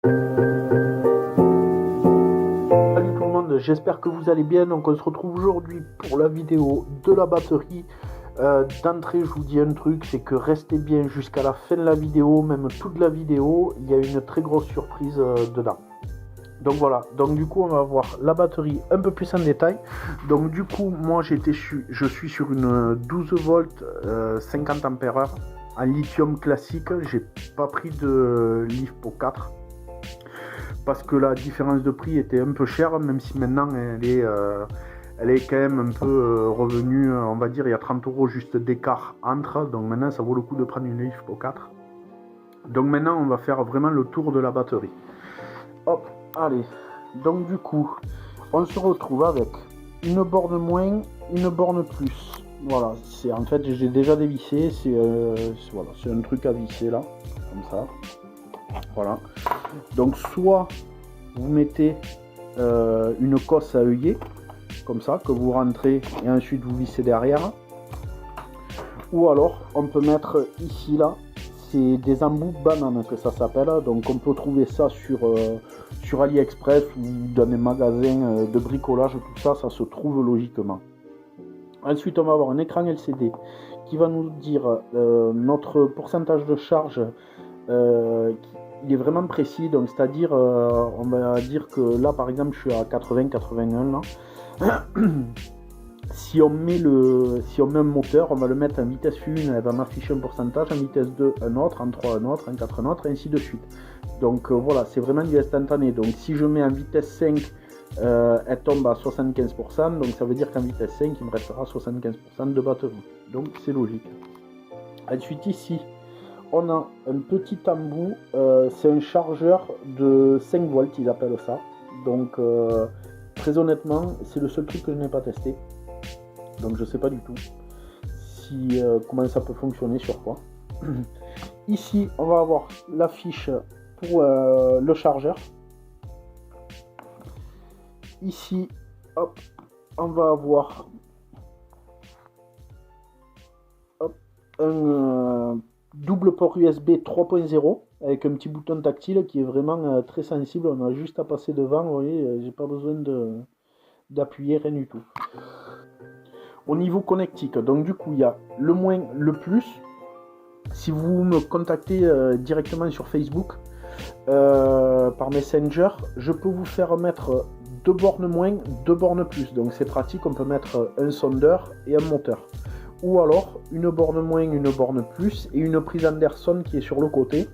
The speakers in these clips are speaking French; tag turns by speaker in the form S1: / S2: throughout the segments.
S1: Salut tout le monde, j'espère que vous allez bien. Donc on se retrouve aujourd'hui pour la vidéo de la batterie. D'entrée, je vous dis un truc, c'est que restez bien jusqu'à la fin de la vidéo, même toute la vidéo, il y a une très grosse surprise dedans. Donc voilà, donc du coup on va voir la batterie un peu plus en détail. Donc du coup moi je suis sur une 12 volts 50 ampères en lithium classique. J'ai pas pris de LiFePO 4 parce que la différence de prix était un peu chère, même si maintenant elle est quand même un peu revenue, on va dire il y a 30 € juste d'écart entre, donc maintenant ça vaut le coup de prendre une LiFePO 4. Donc maintenant on va faire vraiment le tour de la batterie. Hop, allez, donc du coup on se retrouve avec une borne moins, une borne plus. Voilà, c'est en fait j'ai déjà dévissé, voilà, c'est un truc à visser là, comme ça. Voilà, donc soit vous mettez une cosse à œillet, comme ça, que vous rentrez et ensuite vous vissez derrière. Ou alors on peut mettre ici là, c'est des embouts bananes que ça s'appelle, donc on peut trouver ça sur AliExpress ou dans des magasins de bricolage, tout ça, ça se trouve logiquement. Ensuite on va avoir un écran LCD qui va nous dire notre pourcentage de charge, il est vraiment précis, donc c'est-à-dire on va dire que là par exemple je suis à 80-81 là. Si on met un moteur, on va le mettre en vitesse 1, elle va m'afficher un pourcentage, en vitesse 2 un autre, en 3 un autre, en 4 un autre, et ainsi de suite. Donc voilà, c'est vraiment du instantané. Donc si je mets en vitesse 5, elle tombe à 75%, donc ça veut dire qu'en vitesse 5, il me restera 75% de batterie. Donc c'est logique. Ensuite ici, on a un petit embout, c'est un chargeur de 5 volts, ils appellent ça. Donc très honnêtement, c'est le seul truc que je n'ai pas testé. Donc je sais pas du tout si comment ça peut fonctionner, sur quoi. Ici on va avoir la fiche pour le chargeur. Ici hop, on va avoir un double port USB 3.0 avec un petit bouton tactile qui est vraiment très sensible. On a juste à passer devant, vous voyez, j'ai pas besoin d'appuyer, rien du tout. Au niveau connectique, donc du coup il y a le moins, le plus. Si vous me contactez directement sur Facebook par Messenger, je peux vous faire mettre 2 bornes moins, 2 bornes plus. Donc c'est pratique, on peut mettre un sondeur et un moteur. Ou alors une borne moins, une borne plus et une prise Anderson qui est sur le côté.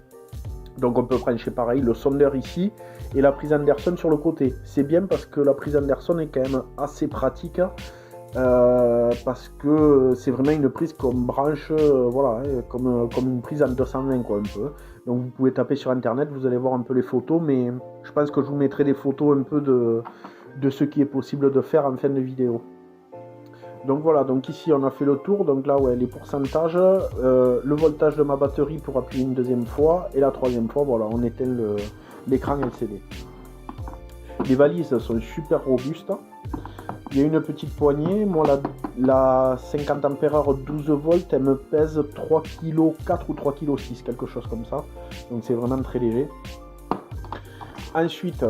S1: Donc on peut brancher pareil le sondeur ici et la prise Anderson sur le côté. C'est bien parce que la prise Anderson est quand même assez pratique. Parce que c'est vraiment une prise qu'on branche, voilà, comme une prise en 220 quoi, un peu. Donc vous pouvez taper sur internet, vous allez voir un peu les photos, mais je pense que je vous mettrai des photos un peu de ce qui est possible de faire en fin de vidéo. Donc voilà, donc ici on a fait le tour, donc là ouais, les pourcentages, le voltage de ma batterie pour appuyer une deuxième fois, et la troisième fois, voilà, on éteint l'écran LCD. Les valises sont super robustes. Il y a une petite poignée, moi la 50 ampères 12 volts, elle me pèse 3 kg 4 ou 3 kg 6, quelque chose comme ça. Donc c'est vraiment très léger. Ensuite,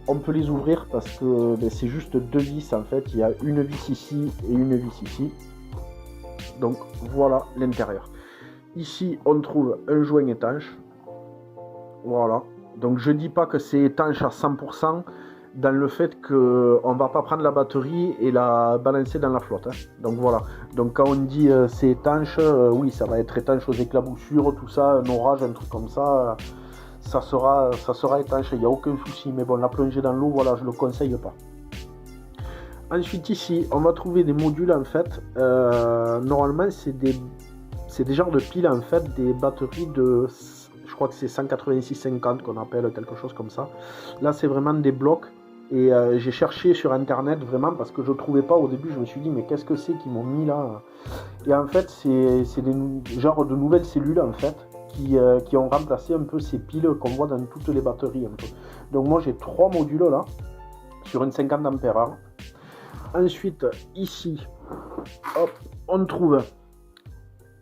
S1: on peut les ouvrir parce que c'est juste 2 vis en fait. Il y a une vis ici et une vis ici. Donc voilà l'intérieur. Ici, on trouve un joint étanche. Voilà. Donc je dis pas que c'est étanche à 100%. Dans le fait qu'on va pas prendre la batterie et la balancer dans la flotte. Donc voilà. Donc quand on dit c'est étanche, oui, ça va être étanche aux éclaboussures, tout ça, un orage, un truc comme ça, ça sera étanche, il n'y a aucun souci. Mais bon, la plonger dans l'eau, voilà, je le conseille pas. Ensuite ici, on va trouver des modules en fait. Normalement, c'est des genres de piles en fait, des batteries de, je crois que c'est 186-50 qu'on appelle, quelque chose comme ça. Là, c'est vraiment des blocs. Et j'ai cherché sur internet vraiment parce que je ne trouvais pas au début. Je me suis dit mais qu'est-ce que c'est qu'ils m'ont mis là? Et en fait c'est des genres de nouvelles cellules en fait qui ont remplacé un peu ces piles qu'on voit dans toutes les batteries un peu. Donc moi j'ai 3 modules là sur une 50 ampères. Ensuite ici hop, on trouve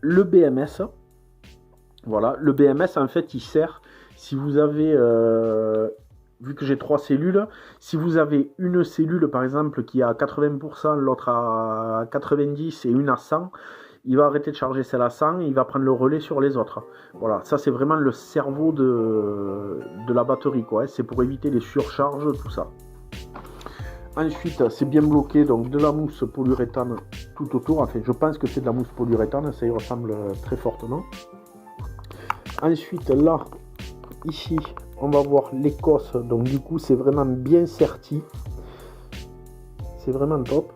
S1: le BMS. Voilà, le BMS en fait il sert, si vous avez, vu que j'ai 3 cellules, si vous avez une cellule par exemple qui est à 80%, l'autre à 90% et une à 100, il va arrêter de charger celle à 100 et il va prendre le relais sur les autres. Voilà, ça c'est vraiment le cerveau de la batterie, quoi. C'est pour éviter les surcharges, tout ça. Ensuite, c'est bien bloqué, donc de la mousse polyuréthane tout autour. Enfin, je pense que c'est de la mousse polyuréthane, ça y ressemble très fortement. Ensuite, là, ici, on va voir l'écosse. Donc du coup, c'est vraiment bien serti. C'est vraiment top.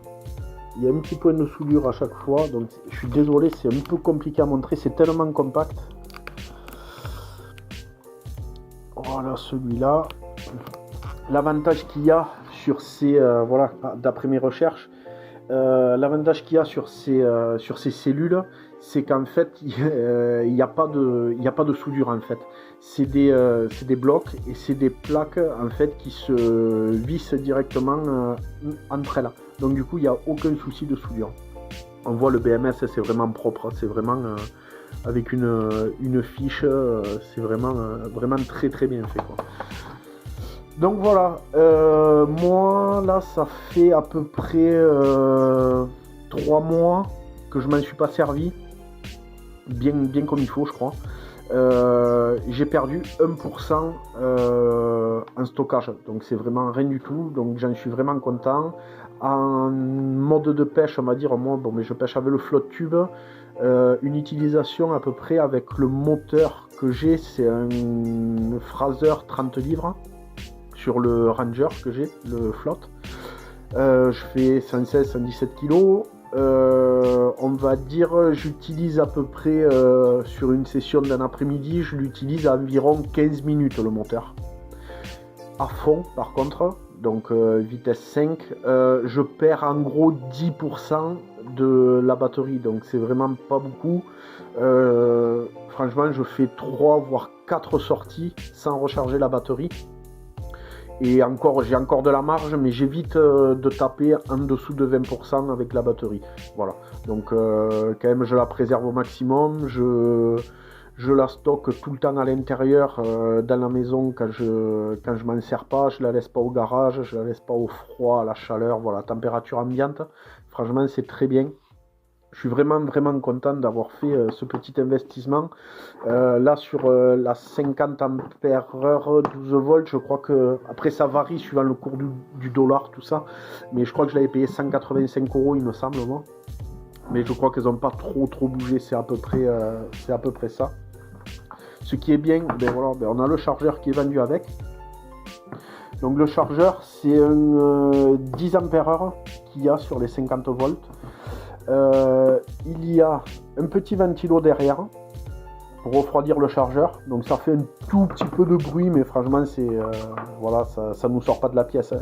S1: Il y a un petit point de soudure à chaque fois, donc je suis désolé, c'est un peu compliqué à montrer, c'est tellement compact. Voilà celui-là. L'avantage qu'il y a sur ces, voilà, d'après mes recherches, l'avantage qu'il y a sur ces cellules, c'est qu'en fait, il n'y a pas de soudure en fait. C'est des blocs et c'est des plaques en fait qui se vissent directement entre elles. Donc du coup, il n'y a aucun souci de soudure. On voit le BMS, c'est vraiment propre, c'est vraiment avec une fiche, c'est vraiment très très bien fait, quoi. Donc voilà, moi là ça fait à peu près 3 mois que je m'en suis pas servi, bien comme il faut je crois. J'ai perdu 1% en stockage, donc c'est vraiment rien du tout, donc j'en suis vraiment content. En mode de pêche, on va dire, moi bon, mais je pêche avec le flotte tube, une utilisation à peu près avec le moteur que j'ai, c'est un Fraser 30 livres. Sur le Ranger que j'ai, le flotte. Je fais 116-117 kg. On va dire, j'utilise à peu près sur une session d'un après-midi, je l'utilise à environ 15 minutes le moteur. À fond par contre, donc vitesse 5, je perds en gros 10% de la batterie, donc c'est vraiment pas beaucoup. Franchement, je fais 3 voire 4 sorties sans recharger la batterie. Et encore, j'ai encore de la marge, mais j'évite de taper en dessous de 20% avec la batterie. Voilà. Donc quand même, je la préserve au maximum. Je la stocke tout le temps à l'intérieur dans la maison quand je m'en sers pas. Je la laisse pas au garage, je la laisse pas au froid, à la chaleur, voilà, température ambiante. Franchement, c'est très bien. Je suis vraiment content d'avoir fait ce petit investissement. Là sur la 50 ampères heure 12 volts, je crois que après ça varie suivant le cours du dollar, tout ça, mais je crois que je l'avais payé 185 €, il me semble, moi. Mais je crois qu'elles n'ont pas trop bougé, c'est à peu près ça. Ce qui est bien, ben voilà, ben on a le chargeur qui est vendu avec. Donc le chargeur, c'est un 10 ampères heure qu'il y a sur les 50 volts. Il y a un petit ventilo derrière pour refroidir le chargeur, donc ça fait un tout petit peu de bruit, mais franchement c'est voilà, ça nous sort pas de la pièce,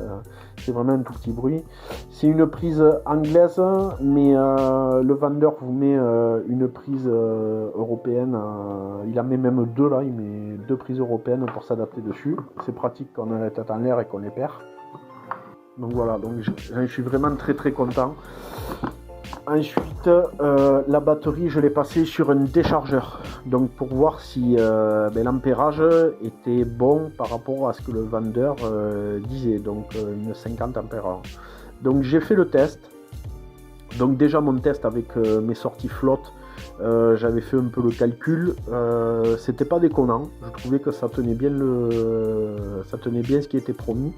S1: c'est vraiment un tout petit bruit. C'est une prise anglaise, mais le vendeur vous met une prise européenne, il en met même deux là, il met 2 prises européennes pour s'adapter dessus. C'est pratique quand on a la tête en l'air et qu'on les perd. Donc voilà, donc je suis vraiment très content. Ensuite, la batterie, je l'ai passée sur un déchargeur, donc pour voir si l'ampérage était bon par rapport à ce que le vendeur disait, donc une 50 ampères. Donc j'ai fait le test. Donc déjà mon test avec mes sorties flotte, j'avais fait un peu le calcul, c'était pas déconnant, je trouvais que ça tenait bien ce qui était promis.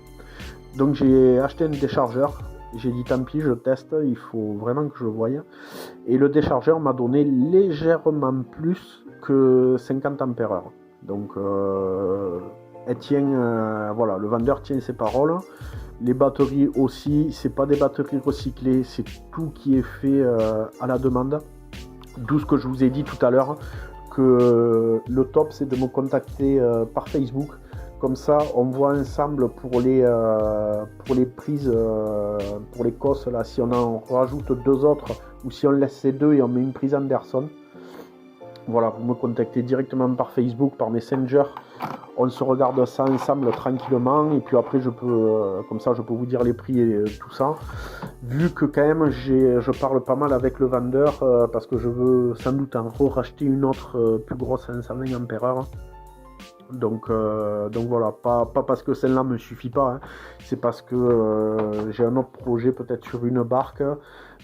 S1: Donc j'ai acheté un déchargeur. J'ai dit tant pis, je teste, il faut vraiment que je voie. Et le déchargeur m'a donné légèrement plus que 50 ampères heure. Donc elle tient, voilà, le vendeur tient ses paroles. Les batteries aussi, c'est pas des batteries recyclées, c'est tout qui est fait à la demande. D'où ce que je vous ai dit tout à l'heure, que le top c'est de me contacter par Facebook. Comme ça, on voit ensemble pour les prises, pour les cosses, là, si on en rajoute 2 autres, ou si on laisse ces 2 et on met une prise Anderson. Voilà, vous me contactez directement par Facebook, par Messenger. On se regarde ça ensemble tranquillement, et puis après, comme ça, je peux vous dire les prix et tout ça. Vu que quand même, je parle pas mal avec le vendeur, parce que je veux sans doute en racheter une autre plus grosse à 120 ampères heure. Donc voilà, pas parce que celle-là me suffit pas, hein. C'est parce que j'ai un autre projet peut-être sur une barque.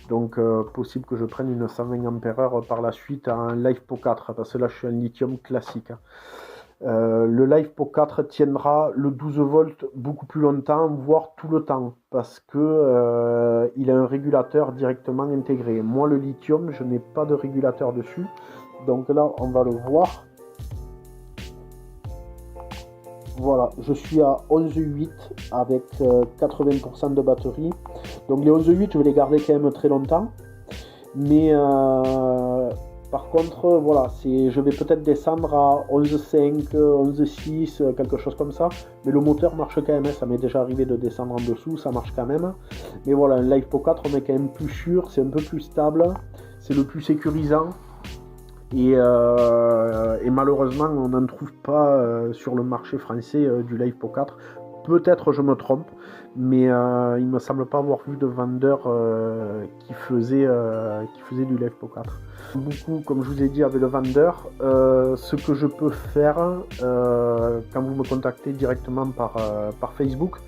S1: Donc possible que je prenne une 120 ampères par la suite à un LiFePO 4, parce que là je suis un lithium classique, hein. Le LiFePO 4 tiendra le 12 volts beaucoup plus longtemps, voire tout le temps, parce que il a un régulateur directement intégré. Moi, le lithium, je n'ai pas de régulateur dessus. Donc là, on va le voir. Voilà, je suis à 11,8 avec 80% de batterie. Donc les 11,8, je vais les garder quand même très longtemps. Mais par contre, voilà, je vais peut-être descendre à 11,5, 11,6, quelque chose comme ça. Mais le moteur marche quand même, hein. Ça m'est déjà arrivé de descendre en dessous, ça marche quand même. Mais voilà, un LiFePO 4, on est quand même plus sûr, c'est un peu plus stable, c'est le plus sécurisant. Et malheureusement, on n'en trouve pas sur le marché français du LiFePO 4. Peut-être je me trompe, mais il ne me semble pas avoir vu de vendeur qui faisait du LiFePO 4. Beaucoup, comme je vous ai dit, avec le vendeur. Ce que je peux faire quand vous me contactez directement par Facebook,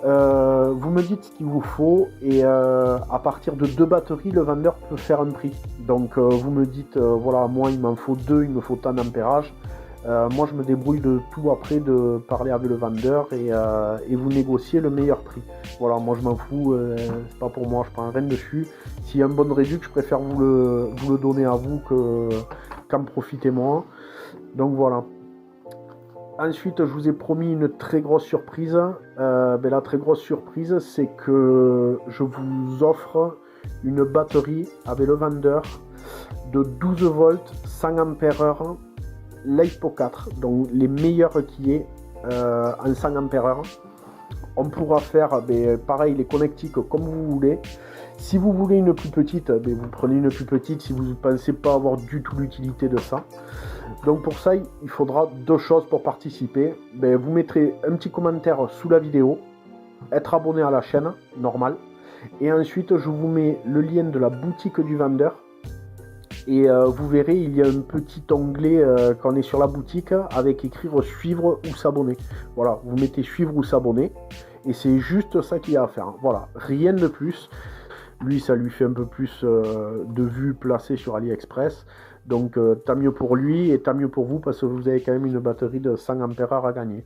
S1: vous me dites ce qu'il vous faut et à partir de 2 batteries, le vendeur peut faire un prix. Donc vous me dites, voilà, moi il m'en faut 2, il me faut tant d'ampérage. Moi je me débrouille de tout après de parler avec le vendeur et vous négociez le meilleur prix. Voilà, moi je m'en fous, c'est pas pour moi, je prends rien dessus. S'il y a un bon réduc, je préfère vous le donner à vous qu'en profiter moi. Donc voilà. Ensuite, je vous ai promis une très grosse surprise. La très grosse surprise, c'est que je vous offre une batterie avec le vendeur de 12 volts, 100 ampères, LiFePO 4, donc les meilleurs qui est en 100 ampères. On pourra faire pareil les connectiques comme vous voulez. Si vous voulez une plus petite, vous prenez une plus petite si vous ne pensez pas avoir du tout l'utilité de ça. Donc pour ça, il faudra 2 choses pour participer. Vous mettrez un petit commentaire sous la vidéo, être abonné à la chaîne, normal. Et ensuite, je vous mets le lien de la boutique du vendeur. Et vous verrez, il y a un petit onglet quand on est sur la boutique avec écrit suivre ou s'abonner. Voilà, vous mettez suivre ou s'abonner. Et c'est juste ça qu'il y a à faire. Voilà, rien de plus. Lui, ça lui fait un peu plus de vues placées sur AliExpress. Donc tant mieux pour lui et tant mieux pour vous parce que vous avez quand même une batterie de 100 ampères à gagner.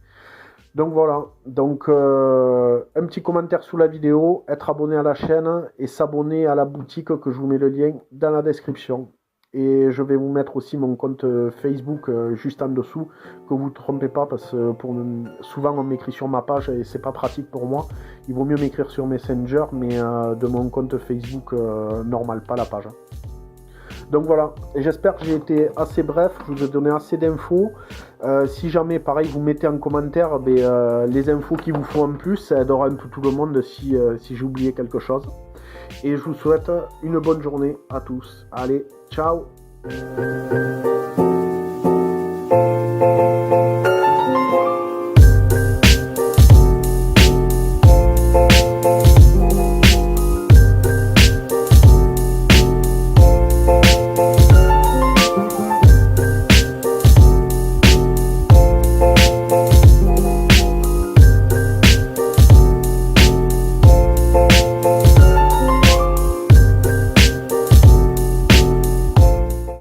S1: Donc voilà, donc un petit commentaire sous la vidéo, être abonné à la chaîne et s'abonner à la boutique que je vous mets le lien dans la description. Et je vais vous mettre aussi mon compte Facebook juste en dessous, que vous ne trompez pas parce que souvent on m'écrit sur ma page et c'est pas pratique pour moi. Il vaut mieux m'écrire sur Messenger, mais de mon compte Facebook normal, pas la page. Donc voilà, et j'espère que j'ai été assez bref, je vous ai donné assez d'infos. Si jamais, pareil, vous mettez en commentaire les infos qu'il vous faut en plus, ça aidera un peu tout le monde si j'ai oublié quelque chose. Et je vous souhaite une bonne journée à tous. Allez, ciao!